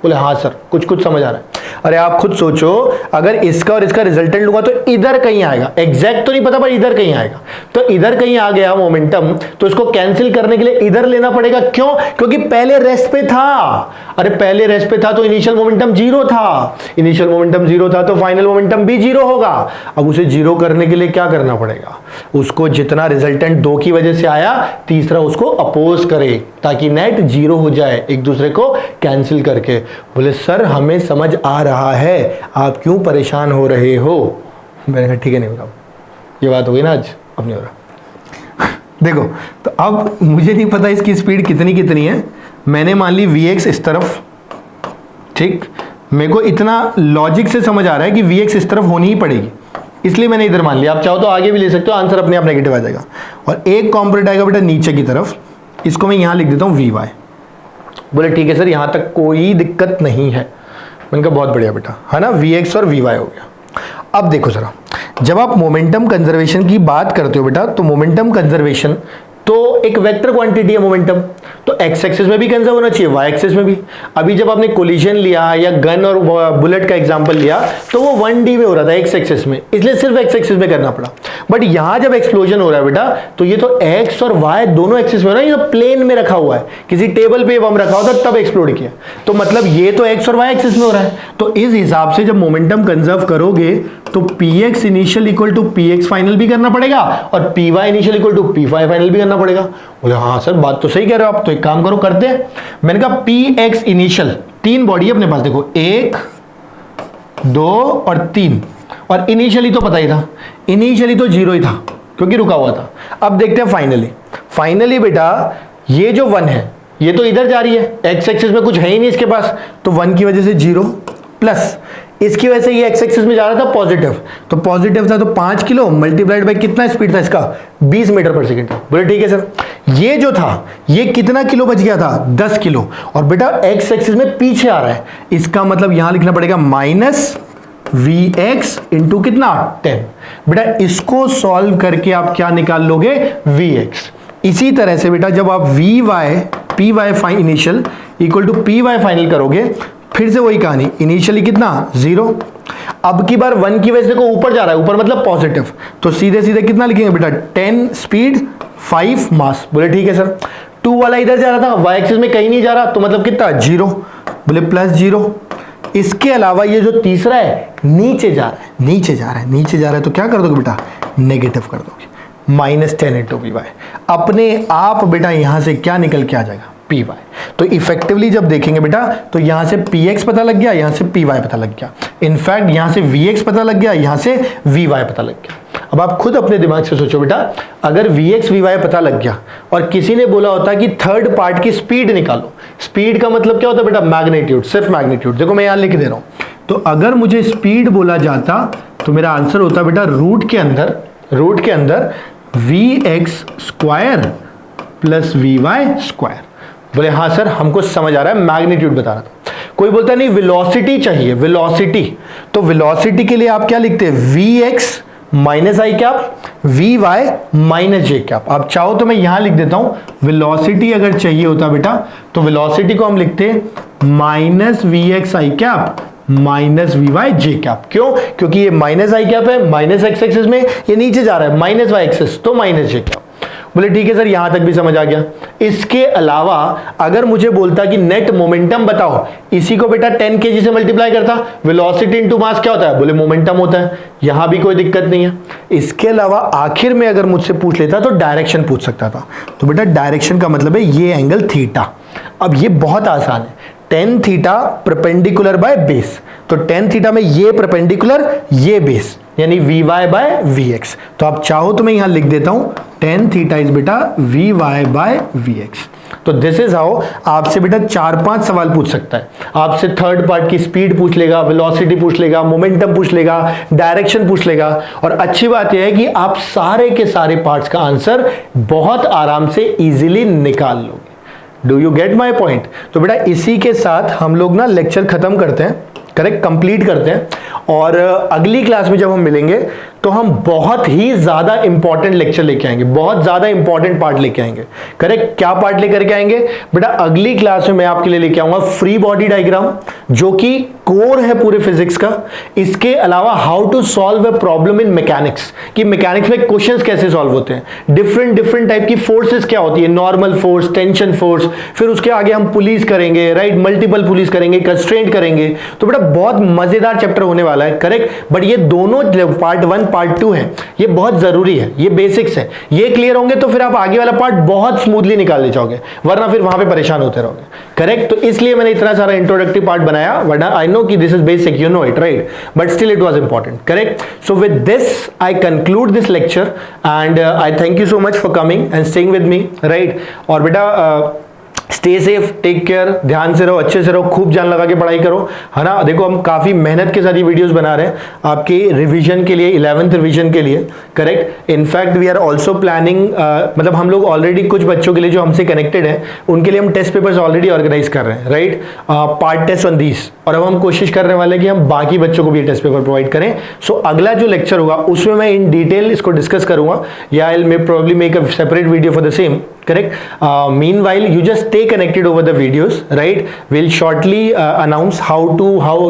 बोले हाँ सर, कुछ समझ आ रहा है। अरे आप खुद सोचो, अगर इसका और इसका रिजल्टेंट लूंगा तो इधर कहीं आएगा, एग्जैक्ट तो नहीं पता पर इधर कहीं आएगा, तो इधर कहीं आ गया मोमेंटम, तो इसको कैंसिल करने के लिए इधर लेना पड़ेगा। क्यों? क्योंकि पहले रेस्ट पे था। अरे पहले रेस्ट पे था तो इनिशियल मोमेंटम 0 था, इनिशियल मोमेंटम 0 था तो फाइनल मोमेंटम भी 0 होगा। अब उसे 0 करने के लिए क्या करना पड़ेगा? उसको जितना रिजल्टेंट 2 की वजह से आया, तीसरा उसको अपोज करे ताकि नेट 0 हो जाए, एक दूसरे को कैंसिल करके। बोले सर हमें समझ आ रहा है, आप क्यों परेशान हो रहे हो? मैंने कहा ठीक है, नहीं हो रहा, ये बात हो गई ना आज, अब नहीं हो रहा। देखो तो अब मुझे नहीं पता इसकी स्पीड कितनी है, मैंने मान ली Vx इस तरफ, ठीक, मेरे को इतना लॉजिक से समझ आ रहा है कि Vx इस तरफ होनी ही पड़ेगी, इसलिए मैंने इधर मान लिया। आप चाहो तो आगे भी ले सकते हो, आंसर अपने आप नेगेटिव आ जाएगा। और एक कॉम्पोनेंट आएगा बेटा नीचे की तरफ, इसको मैं यहां लिख देता हूं Vy। बोले ठीक है सर, यहां तक कोई दिक्कत नहीं है। मैंने कहा बहुत बढ़िया बेटा, है ना, Vx और Vy हो गया। अब देखो जरा, जब आप मोमेंटम कंजर्वेशन की बात करते हो बेटा, तो मोमेंटम कंजर्वेशन तो एक वेक्टर क्वांटिटी है मोमेंटम, तो एक्स एक्सिस में भी कंजर्व होना चाहिए, वाई एक्सिस में भी। अभी जब आपने कोलिजन लिया या गन और बुलेट का एग्जांपल लिया तो वो 1D में हो रहा था, एक्स एक्सिस में, इसलिए सिर्फ एक्स एक्सिस में करना पड़ा। बट यहां जब एक्सप्लोजन हो रहा है बेटा, तो ये तो एक्स और वाई दोनों एक्सिस में हो रहा है, ये तो प्लेन में रखा हुआ है, किसी टेबल पे बम रखा होता तब एक्सप्लोड किया, तो मतलब ये तो एक्स और वाई एक्सिस में हो रहा है। तो इस हिसाब से जब मोमेंटम कंजर्व करोगे तो px initial equal to px final भी करना पड़ेगा, और py initial equal to py final भी करना पड़ेगा। बोले हाँ सर बात तो सही कह रहे हो आप, तो एक काम करो, करते हैं। मैंने कहा px इनिशियल, 3 बॉडी है अपने पास, देखो 1 2 और 3, और इनिशियली तो पता ही था, इनिशियली तो 0 ही था क्योंकि रुका हुआ था। अब देखते हैं फाइनली बेटा ये जो 1 है ये तो इधर जा रही है, एक्स एक्सिस में कुछ है ही नहीं इसके पास, तो 1 की वजह से 0 प्लस इसकी वजह से ये एक्स एक्सिस में जा रहा था पॉजिटिव, तो पॉजिटिव था तो 5 किलो मल्टीप्लाइड बाय कितना स्पीड था इसका, 20 मीटर पर सेकेंड था। बोले ठीक है सर, ये जो था ये कितना किलो बच गया था, 10 किलो, और बेटा एक्स एक्सिस में पीछे आ रहा है, इसका मतलब यहां लिखना पड़ेगा माइनस Vx इंटू कितना 10। बेटा इसको सॉल्व करके आप क्या निकाल लोगे, Vx। इसी तरह से बेटा जब आप Py initial equal to Py final करोगे, फिर से वही कहानी, इनिशियली कितना 0, अब की बार 1 की वजह से को ऊपर जा रहा है, ऊपर मतलब पॉजिटिव, तो सीधे कितना लिखेंगे बेटा 10 स्पीड 5 मास। बोले ठीक है सर। 2 वाला इधर जा रहा था, वाई एक्सिस में कहीं नहीं जा रहा, तो मतलब कितना 0, बोले प्लस 0। इसके अलावा ये जो तीसरा है नीचे जा रहा है, तो क्या कर दोगे बेटा, नेगेटिव कर दोगे। Minus 10 into P Y. अपने आप बेटा यहां से क्या निकल के आ जाएगा, पी वाई। तो इफेक्टिवली जब देखेंगे बेटा तो यहां से पी एक्स पता लग गया, यहां से पी वाई पता लग गया, इनफैक्ट यहां से वी एक्स पता लग गया, यहां से वी वाई पता लग गया। अब आप खुद अपने दिमाग से सोचो बेटा, अगर वी एक्स वी वाई पता लग गया और किसी ने बोला होता कि थर्ड पार्ट की स्पीड निकालो, स्पीड का मतलब क्या होता है बेटा, मैग्नीट्यूड, सिर्फ मैग्नीट्यूड। देखो मैं यहां लिख दे रहा हूं, तो अगर मुझे स्पीड बोला जाता तो मेरा आंसर होता बेटा रूट के अंदर V X square plus V Y square. बोले हाँ सर हमको समझ आ रहा है, मैग्नीट्यूड बता रहा था। कोई बोलता नहीं वेलोसिटी चाहिए, वेलोसिटी, तो वेलोसिटी के लिए आप क्या लिखते हैं, V X minus I cap, V Y minus J cap. आप चाहो तो मैं यहां लिख देता हूं, वेलोसिटी अगर चाहिए होता बेटा तो वेलोसिटी को हम लिखते हैं minus V X I cap minus V Y J cap. क्यों, क्योंकि ये माइनस आई कैप है, माइनस एक्स एक्सिस में, ये नीचे जा रहा है माइनस वाई एक्सिस, तो माइनस जे कैप। बोले ठीक है सर यहां तक भी समझ आ गया। इसके अलावा अगर मुझे बोलता कि नेट मोमेंटम बताओ, इसी को बेटा 10 kg से मल्टीप्लाई करता, वेलोसिटी इनटू मास क्या होता है, बोले मोमेंटम होता है, यहां भी कोई दिक्कत नहीं है। इसके अलावा आखिर में अगर मुझसे पूछ लेता तो डायरेक्शन पूछ सकता था, तो बेटा डायरेक्शन का मतलब है ये एंगल थीटा। अब ये बहुत आसान है, tan theta perpendicular by base, तो टेन थीटा में ये परपेंडिकुलर ये बेस, यानी V Y by V X. तो आप चाहो तो मैं यहां लिख देता हूं टेन थीटा इज बेटा V Y by V X. तो दिस इज हाउ आपसे बेटा 4-5 सवाल पूछ सकता है। आपसे थर्ड पार्ट की स्पीड पूछ लेगा, वेलोसिटी पूछ लेगा, मोमेंटम पूछ लेगा, डायरेक्शन पूछ लेगा। और अच्छी बात यह है कि आप सारे के सारे पार्ट्स का आंसर बहुत आराम से इजीली निकाल लोगे। Do you get my point? तो बेटा इसी के साथ हम लोग ना लेक्चर खत्म करते हैं, करेक्ट, कंप्लीट करते हैं। और अगली क्लास में जब हम मिलेंगे तो हम बहुत ही ज्यादा इंपॉर्टेंट लेक्चर लेके आएंगे, बहुत ज्यादा इंपॉर्टेंट पार्ट लेके आएंगे। करेक्ट, क्या पार्ट लेकर के आएंगे बेटा? अगली क्लास में मैं आपके लिए लेके आऊंगा फ्री बॉडी डायग्राम, जो कि कोर है पूरे फिजिक्स का। इसके अलावा how to solve a problem in mechanics, कि मैकेनिक्स में क्वेश्चंस कैसे सॉल्व होते हैं, डिफरेंट टाइप की फोर्सेस क्या होती है, नॉर्मल फोर्स, टेंशन फोर्स, फिर उसके आगे हम पुलिस करेंगे, राइट, मल्टीपल पुलिस करेंगे, कंस्ट्रेंट करेंगे। तो बेटा बहुत मजेदार चैप्टर होने वाला है, करेक्ट। बट ये दोनों पार्ट 1 पार्ट 2 है, ये बहुत जरूरी है, ये बेसिक्स है। ये क्लियर होंगे तो फिर आप आगे वाला पार्ट बहुत स्मूथली निकाल ले जाओगे, वरना फिर वहां पे परेशान होते रहोगे, करेक्ट। तो इसलिए मैंने इतना सारा इंट्रोडक्टिव पार्ट बनाया, वरना आई नो कि this is basic, you know it, right, but still it was important, correct. So with this I conclude this lecture and I thank you so much for coming and staying with me, right. और बेटा stay safe, take care, ध्यान से रहो, अच्छे से रहो, खूब जान लगा के पढ़ाई करो, है ना। देखो हम काफी मेहनत के साथ ये वीडियोस बना रहे हैं आपके रिवीजन के लिए, 11th रिवीजन के लिए, correct. In fact we are also planning, मतलब हम लोग ऑलरेडी कुछ बच्चों के लिए जो हमसे कनेक्टेड हैं उनके लिए हम टेस्ट पेपर्स ऑलरेडी ऑर्गेनाइज कर रहे हैं, राइट, पार्ट टेस्ट ऑन दीस। और अब हम कोशिश कर रहे वाले कि हम बाकी बच्चों को भी टेस्ट पेपर प्रोवाइड करें। सो अगला जो लेक्चर होगा उसमें मैं इन डिटेल इसको डिस्कस करूंगा, या I will probably make a separate video for the same, correct. Meanwhile you just stay connected over the videos, right. We'll shortly announce how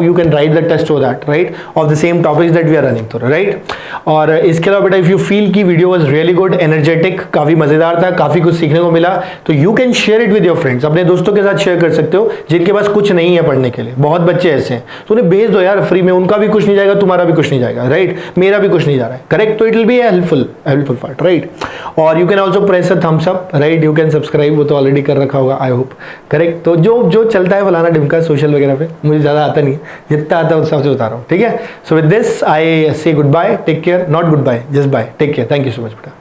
you can write the test over that, right, of the same topics that we are running through, right. और इसके अलावा बेटा if you feel कि video was really good, energetic, काफी मजेदार था, काफी कुछ सीखने को मिला, तो you can share it with your friends, अपने दोस्तों के साथ शेयर कर सकते हो जिनके पास कुछ नहीं है पढ़ने के लिए। बहुत बच्चे ऐसे हैं, तो उन्हें भेज दो यार फ्री में, उनका भी कुछ नहीं जाएगा, तुम्हारा भी कुछ नहीं जाएगा, राइट, मेरा भी कुछ नहीं जा रहा है, करेक्ट। तो it will be helpful part, right. और you can also press a thumbs up, right, you can subscribe, वो तो ऑलरेडी कर रखा होगा आई होप, करेक्ट। तो जो चलता है फलाना ढिमका सोशल वगैरह पे, मुझे ज़्यादा आता नहीं है, जितना आता है उस हिसाब से बता रहा हूँ, ठीक है। So with this I say goodbye, take care, not goodbye, just bye, take care, thank you so much बेटा।